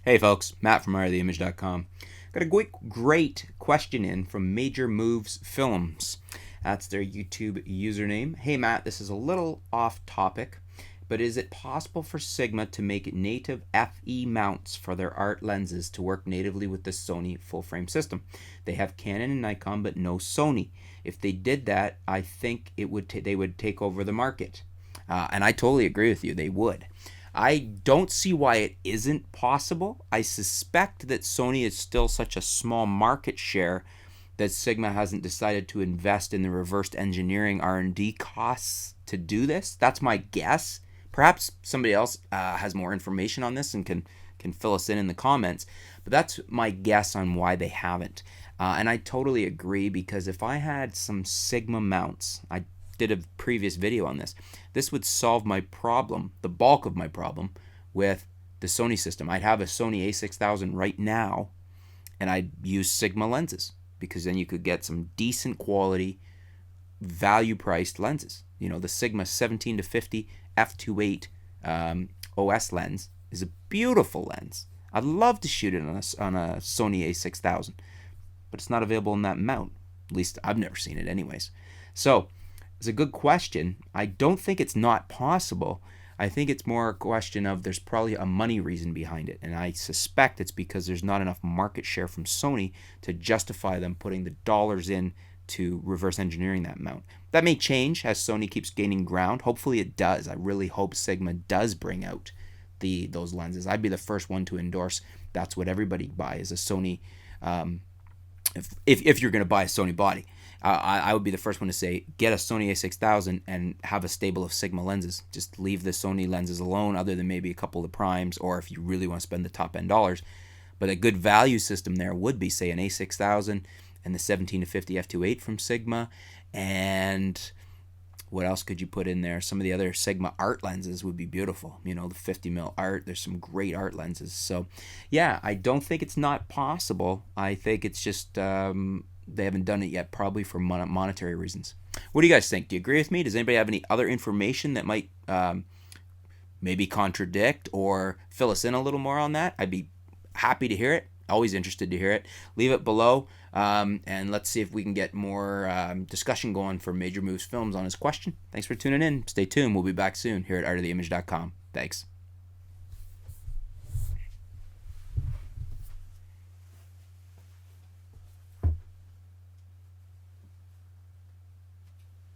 Hey folks, Matt from artoftheimage.com. Got a great question in from Major Moves Films. That's their YouTube username. Hey Matt, this is a little off topic, but is it possible for Sigma to make native FE mounts for their art lenses to work natively with the Sony full frame system? They have Canon and Nikon, but no Sony. If they did that, I think they would take over the market. And I totally agree with you, they would. I don't see why it isn't possible. I suspect that Sony is still such a small market share that Sigma hasn't decided to invest in the reverse engineering R&D costs to do this. That's my guess. Perhaps somebody else has more information on this and can fill us in the comments. But that's my guess on why they haven't. And I totally agree, because if I had some Sigma mounts, I did a previous video on this. This would solve my problem, the bulk of my problem, with the Sony system. I'd have a Sony a6000 right now, and I'd use Sigma lenses, because then you could get some decent quality, value-priced lenses. You know, the Sigma 17 to 50 f2.8 OS lens is a beautiful lens. I'd love to shoot it on a Sony a6000, but it's not available in that mount. At least I've never seen it anyways. So it's a good question. I don't think it's not possible. I think it's more a question of there's probably a money reason behind it. And I suspect it's because there's not enough market share from Sony to justify them putting the dollars in to reverse engineering that mount. That may change as Sony keeps gaining ground. Hopefully it does. I really hope Sigma does bring out those lenses. I'd be the first one to endorse that's what everybody buys, a Sony. If you're going to buy a Sony body, I would be the first one to say, get a Sony a6000 and have a stable of Sigma lenses. Just leave the Sony lenses alone, other than maybe a couple of the primes, or if you really want to spend the top end dollars. But a good value system there would be, say, an a6000 and the 17 to 50 f2.8 from Sigma. And what else could you put in there? Some of the other Sigma art lenses would be beautiful. You know, the 50mm art. There's some great art lenses. So, yeah, I don't think it's not possible. I think it's just they haven't done it yet, probably for monetary reasons. What do you guys think? Do you agree with me? Does anybody have any other information that might maybe contradict or fill us in a little more on that? I'd be happy to hear it. Always interested to hear it. Leave it below, and let's see if we can get more discussion going for Major Moves Films on his question. Thanks for tuning in. Stay tuned. We'll be back soon here at artoftheimage.com. Thanks.